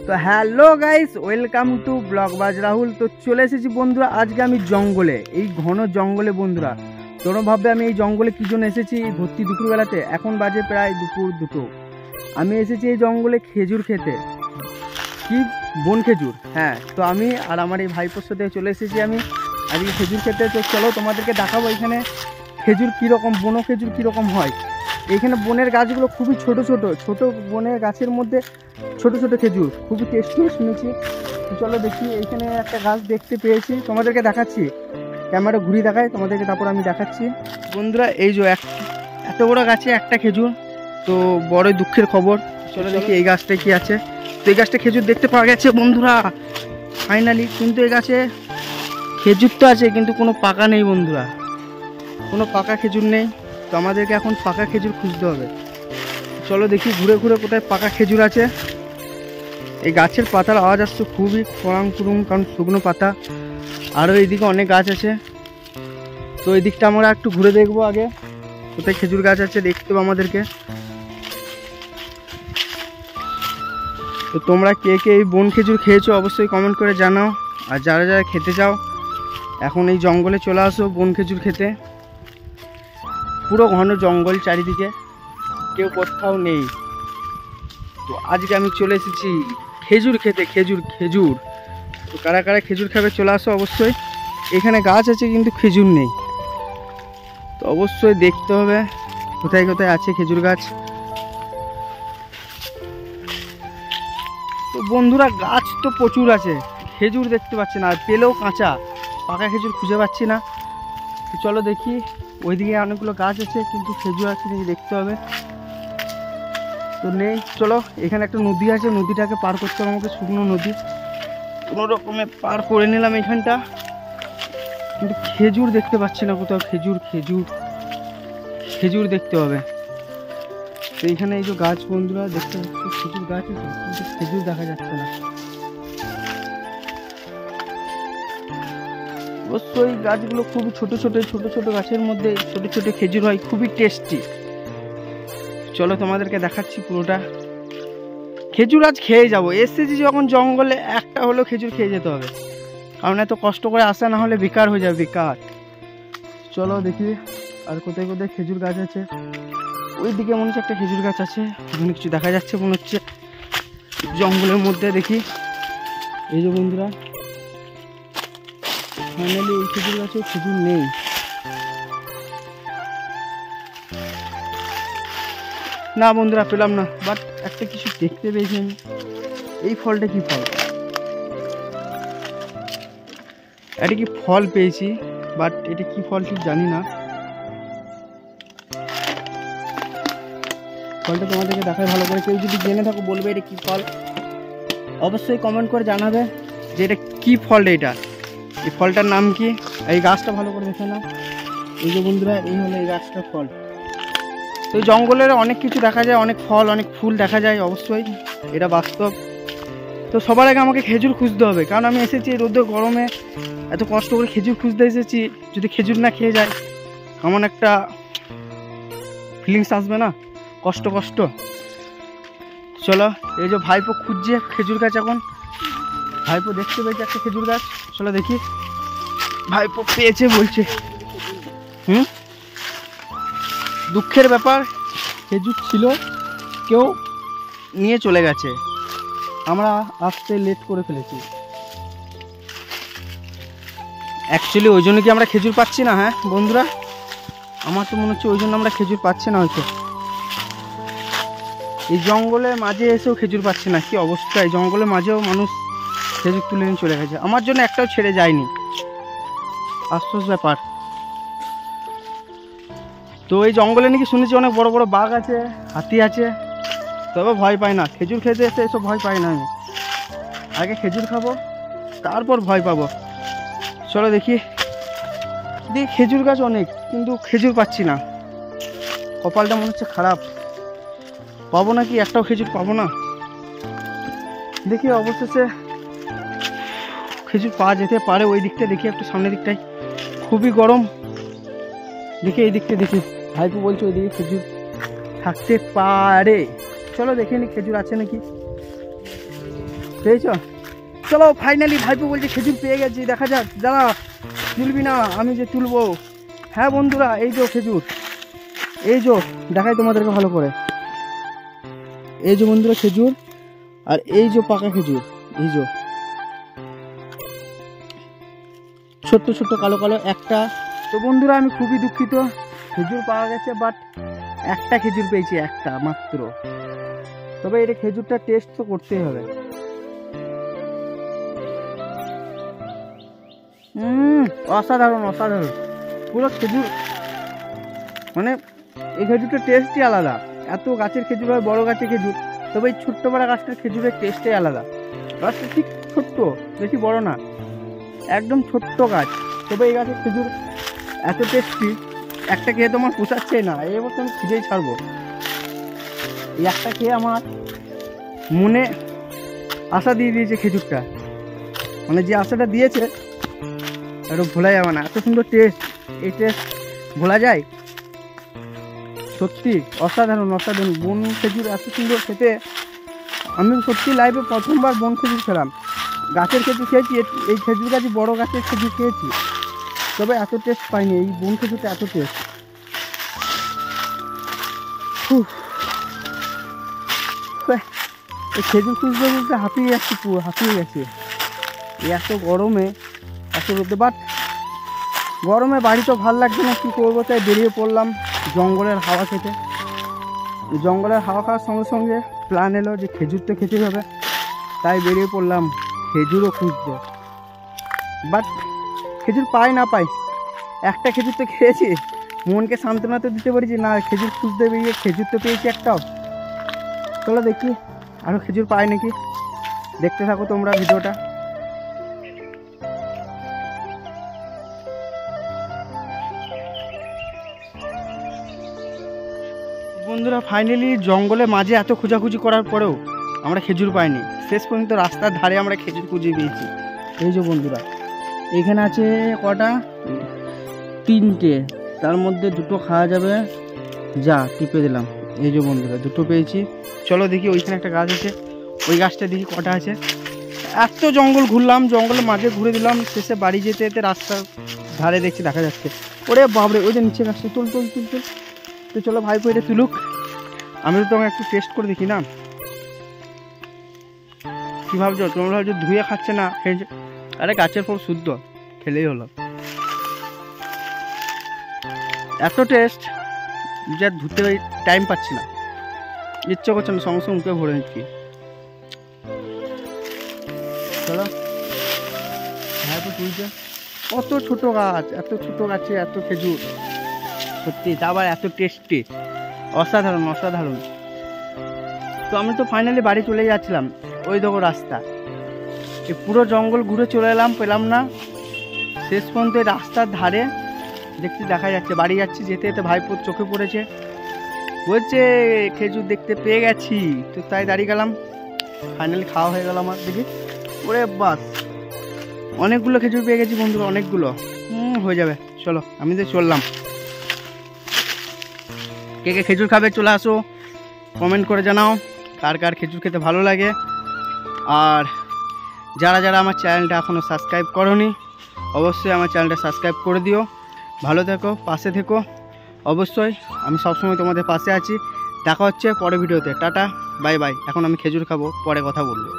তো hello guys, welcome to ব্লগবাজ রাহুল। তো চলে এসেছি বন্ধুরা আজকে আমি জঙ্গলে, এই ঘন জঙ্গলে বন্ধুরা। তোমরা ভাববে আমি এই জঙ্গলে কী জন্য এসেছি ভর্তি দুপুরবেলাতে। এখন বাজে প্রায় দুপুর 2টো। আমি এসেছি এই জঙ্গলে খেজুর খেতে, কি বন খেজুর। হ্যাঁ, তো আমি আর আমার এই ভাইপোর সাথে চলে এসেছি আমি আজকে খেজুর খেতে। তো চলো তোমাদেরকে দেখাবো এখানে খেজুর কীরকম, বনো খেজুর কীরকম হয়। এখানে বনের গাছগুলো খুবই ছোট ছোট ছোট বনের গাছের মধ্যে ছোট ছোট খেজুর, খুবই টেস্টি শুনেছি। চলো দেখি, এইখানে একটা গাছ দেখতে পেয়েছি, তোমাদেরকে দেখাচ্ছি। ক্যামেরা ঘুরিয়ে দেখায় তোমাদেরকে, তারপর আমি দেখাচ্ছি বন্ধুরা। এই যে এত বড় গাছে একটা খেজুর, তো বড় দুঃখের খবর। চলো দেখি এই গাছটায় কি আছে। তো এই গাছটা খেজুর দেখতে পাওয়া গেছে বন্ধুরা ফাইনালি, কিন্তু এই গাছে খেজুর তো আছে কিন্তু কোনো পাকা নেই বন্ধুরা, কোনো পাকা খেজুর নেই। তো আমাদেরকে এখন পাকা খেজুর খুঁজতে হবে। চলো দেখি ঘুরে ঘুরে কোথায় পাকা খেজুর আছে। এই গাছের পাতার আওয়াজ আসছে খুবই খরাং খুরুং, কারণ শুকনো পাতা। আরও এইদিকে অনেক গাছ আছে, তো এই দিকটা আমরা একটু ঘুরে দেখবো আগে কোথায় খেজুর গাছ আছে, দেখতে হবে আমাদেরকে। তো তোমরা কে কে এই বন খেজুর খেয়েছো অবশ্যই কমেন্ট করে জানাও। আর যারা যারা খেতে চাও এখন এই জঙ্গলে চলে আসো বন খেজুর খেতে। পুরো ঘন জঙ্গল চারিদিকে, কেউ কোথাও নেই। তো আজকে আমি চলে এসেছি খেজুর খেতে, খেজুর খেজুর। তো কারা কারা খেজুর খাবে চলে আসো অবশ্যই। এখানে গাছ আছে কিন্তু খেজুর নেই, তো অবশ্যই দেখতে হবে কোথায় কোথায় আছে খেজুর গাছ। তো বন্ধুরা গাছ তো প্রচুর আছে, খেজুর দেখতে পাচ্ছি না, আর পেলেও কাঁচা, পাকা খেজুর খুঁজে পাচ্ছি না। তো চলো দেখি, ওইদিকে অনেকগুলো গাছ আছে কিন্তু খেজুর আছে নাকি দেখতে হবে। তো নেই, চলো এখানে একটা নদী আছে, নদীটাকে পার করতে হবে আমাকে, শুকনো নদী। কোনো রকমে পার করে নিলাম এখানটা, কিন্তু খেজুর দেখতে পাচ্ছি না কোথাও। খেজুর খেজুর খেজুর দেখতে হবে। তো এইখানে এই যে গাছ বন্ধুরা দেখতে পাচ্ছি, খেজুর গাছ আছে কিন্তু খেজুর দেখা যাচ্ছে না। অবশ্যই গাছগুলো খুবই ছোট ছোট ছোট ছোট গাছের মধ্যে ছোট ছোট খেজুর হয়, খুবই টেস্টি। চলো তোমাদেরকে দেখাচ্ছি পুরোটা। খেজুর আজ খেয়ে যাবো, এসেছি যখন জঙ্গলে একটা হলেও খেজুর খেয়ে যেতে হবে, কারণ এত কষ্ট করে আসা না হলে বেকার হয়ে যাবে, বেকার। চলো দেখি আর কোথায় কোথায় খেজুর গাছ আছে। ওই দিকে মনে হচ্ছে একটা খেজুর গাছ আছে, ওখানে কিছু দেখা যাচ্ছে মনে হচ্ছে জঙ্গলের মধ্যে। দেখি এই যে বন্ধুরা ফাইনালি এই খেজুর গাছে খেজুর নেই। না বন্ধুরা পেলাম না, বাট একটা কিছু দেখতে পেয়েছি আমি। এই ফলটা কি ফল? এটা কি ফল পেয়েছি, বাট এটা কি ফল ঠিক জানি না। ফলটা তোমাদেরকে দেখায় ভালো করে, কেউ যদি জেনে থাকো বলবে এটা কি ফল, অবশ্যই কমেন্ট করে জানাবে যে এটা কি ফল, এটা এই ফলটার নাম কি। এই গাছটা ভালো করে দেখে নাও, এই যে বন্ধুরা এই হলো এই গাছটার ফল। তো এই জঙ্গলের অনেক কিছু দেখা যায়, অনেক ফল অনেক ফুল দেখা যায়, অবশ্যই এটা বাস্তব। তো সবার আগে আমাকে খেজুর খুঁজতে হবে, কারণ আমি এসেছি রোদে গরমে, এত কষ্ট করে খেজুর খুঁজতে এসেছি। যদি খেজুর না খেয়ে যায় কেমন একটা ফিলিংস আসবে না, কষ্ট কষ্ট। চলো এই যে ভাইপো খুঁজছে খেজুর গাছ, এখন ভাইপো দেখতে পেয়েছে একটা খেজুর গাছ। চলো দেখি, ভাইপো পেয়েছে বলছে। দুঃখের ব্যাপার, খেজুর ছিল কেউ নিয়ে চলে গেছে, আমরা আসতে লেট করে ফেলেছি। অ্যাকচুয়ালি ওই জন্য কি আমরা খেজুর পাচ্ছি না? হ্যাঁ বন্ধুরা, আমার তো মনে হচ্ছে ওই জন্য আমরা খেজুর পাচ্ছি না হয়তো। এই জঙ্গলের মাঝে এসেও খেজুর পাচ্ছি না, কি অবস্থা। এই জঙ্গলের মাঝেও মানুষ খেজুর তুলে নিয়ে চলে গেছে, আমার জন্য একটাও ছেড়ে যায়নি, আশ্চর্য ব্যাপার। তো এই জঙ্গলে নাকি শুনেছি অনেক বড় বড় বাঘ আছে, হাতি আছে, তবে ভয় পাই না। খেজুর খেতে এসে এসব ভয় পাই না আমি, আগে খেজুর খাবো তারপর ভয় পাবো। চলো দেখি, দেখি খেজুর গাছ অনেক কিন্তু খেজুর পাচ্ছি না, কপালটা মনে হচ্ছে খারাপ। পাবো নাকি, একটাও খেজুর পাবো না। দেখি অবশেষে খেজুর পাওয়া যেতে পারে। ওই দিকটা দেখি, একটু সামনের দিকটায় খুবই গরম, দেখি এই দিকটা দেখি। ভাইপো বলছে ওইদিকে খেজুর থাকতে পারে, চলো দেখে নি খেজুর আছে নাকি। পেয়েছ? চলো ফাইনালি ভাইপো বলছে খেজুর পেয়ে গেছি, দেখা যাক। দাঁড়া, তুলবি না, আমি যে তুলবো। হ্যাঁ বন্ধুরা, এই যে খেজুর, এই যে দেখাই তোমাদেরকে ভালো করে। এই যে বন্ধুরা খেজুর, আর এই যে পাকা খেজুর, এই যে ছোট্ট ছোট্ট কালো কালো একটা। তো বন্ধুরা আমি খুবই দুঃখিত, খেজুর পাওয়া গেছে বাট একটা খেজুর পেয়েছি, একটা মাত্র। তবে এটা খেজুরটা টেস্ট তো করতেই হবে। অসাধারণ অসাধারণ, পুরো খেজুর, মানে এই খেজুরটার টেস্টই আলাদা। এত গাছের খেজুর হয়, বড় গাছের খেজুর, তবে এই ছোট্ট বড় গাছটার খেজুরের টেস্টই আলাদা। গাছটা ঠিক ছোট্ট, বেশি বড় না, একদম ছোট্ট গাছ, তবে এই গাছের খেজুর এত টেস্টি, একটা খেয়ে তো আমার পোষাচ্ছে না, এই বছর আমি খুঁজেই ছাড়বো। এই একটা খেয়ে আমার মনে আশা দিয়ে দিয়েছে খেজুরটা, মানে যে আশাটা দিয়েছে এটা ভোলা যাবে না। এত সুন্দর টেস্ট, এই টেস্ট ভোলা যায়? সত্যি অসাধারণ অসাধারণ। বন খেজুর এত সুন্দর খেতে, আমি সত্যি লাইফে প্রথমবার বন খেজুর খেলাম। গাছের খেজুর খেয়েছি, এই খেজুর গাছ বড় গাছের খেজুর খেয়েছি, তবে এত টেস্ট পাইনি। এই বন খেজুরটা এত টেস্ট। এই খেজুর খুঁজতে খুঁজতে হাঁপিয়ে যাচ্ছি, পুরো হাঁপিয়ে গেছে এই এত গরমে, এত রোদে। বাট গরমে বাড়ি তো ভালো লাগছে না, কী করবো, তাই বেরিয়ে পড়লাম জঙ্গলের হাওয়া খেতে। জঙ্গলের হাওয়া খাওয়ার সঙ্গে সঙ্গে প্ল্যান এলো যে খেজুর তো খেতে হবে, তাই বেরিয়ে পড়লাম খেজুরও খুঁজতে। বাট খেজুর পাই না পাই, একটা খেজুর তো খেয়েছি, মনকে সান্ত্বনা তো দিতে পারছি না। খেজুর খুঁজতে বেরিয়ে খেজুর তো পেয়েছি একটাও। চলো দেখি আরও খেজুর পাই নাকি, দেখতে থাকো তোমরা ভিডিওটা। বন্ধুরা ফাইনালি জঙ্গলের মাঝে এত খোঁজাখুঁজি করার পরেও আমরা খেজুর পাইনি। শেষ পর্যন্ত রাস্তার ধারে আমরা খেজুর খুঁজে পেয়েছি। এই যে বন্ধুরা, এখানে আছে কটা, 3টে, তার মধ্যে 2টো খাওয়া যাবে, যা টিপে দিলাম। এই যে বন্ধুরা 2টো পেয়েছি। চলো দেখি, ওইখানে একটা গাছ আছে, ওই গাছটা দেখি কটা আছে। এত জঙ্গল ঘুরলাম, জঙ্গলের মাঝে ঘুরে দিলাম, শেষে বাড়ি যেতে যেতে রাস্তার ধারে দেখছি দেখা যাচ্ছে। ওরে বাবরে, ওই যে নিচে গাছটা, তুল তুল তুল তুল। তো চলো ভাইপো এটা তুলুক, আমি তো তোমাকে একটু টেস্ট করে দেখি না। কী ভাবছো তোমরা? ভাবছো ধুয়ে খাচ্ছে না, খেয়েছে? আরে গাছের ফল শুদ্ধ, খেলেই হলো। এত টেস্ট যা ধুতে টাইম পাচ্ছি না, ইচ্ছে করছে না, সঙ্গে সঙ্গে মুখে ভরে নিচ্ছি। চলো ভাইপো তুলছে, কত ছোট গাছ, এত ছোট গাছে এত খেজুর, সত্যি তা আবার এত টেস্টি, অসাধারণ অসাধারণ। তো আমি তো ফাইনালি বাড়ি চলে যাচ্ছিলাম, ওই দেখো রাস্তা, এই পুরো জঙ্গল ঘুরে চলে এলাম, পেলাম না। শেষ পর্যন্ত রাস্তার ধারে দেখতে দেখা যাচ্ছে, বাড়ি যাচ্ছি, যেতে যেতে ভাইপোর চোখে পড়েছে, বলছে খেজুর দেখতে পেয়ে গেছি। তো তাই দাঁড়িয়ে গেলাম, ফাইনালি খাওয়া হয়ে গেল আমার। দেখি ওরে বাস, অনেকগুলো খেজুর পেয়ে গেছি বন্ধুরা, অনেকগুলো। হয়ে যাবে, চলো আমি তো চললাম। কে কে খেজুর খাবে চলে আসো, কমেন্ট করে জানাও কার কার খেজুর খেতে ভালো লাগে। আর যারা যারা আমার চ্যানেলটা এখনও সাবস্ক্রাইব করোনি, অবশ্যই আমার চ্যানেলটা সাবস্ক্রাইব করে দিও। ভালো থেকো, পাশে থেকো, অবশ্যই আমি সবসময় তোমাদের পাশে আছি। দেখা হচ্ছে পরের ভিডিওতে, টাটা বাই বাই। এখন আমি খেজুর খাবো, পরে কথা বলবো।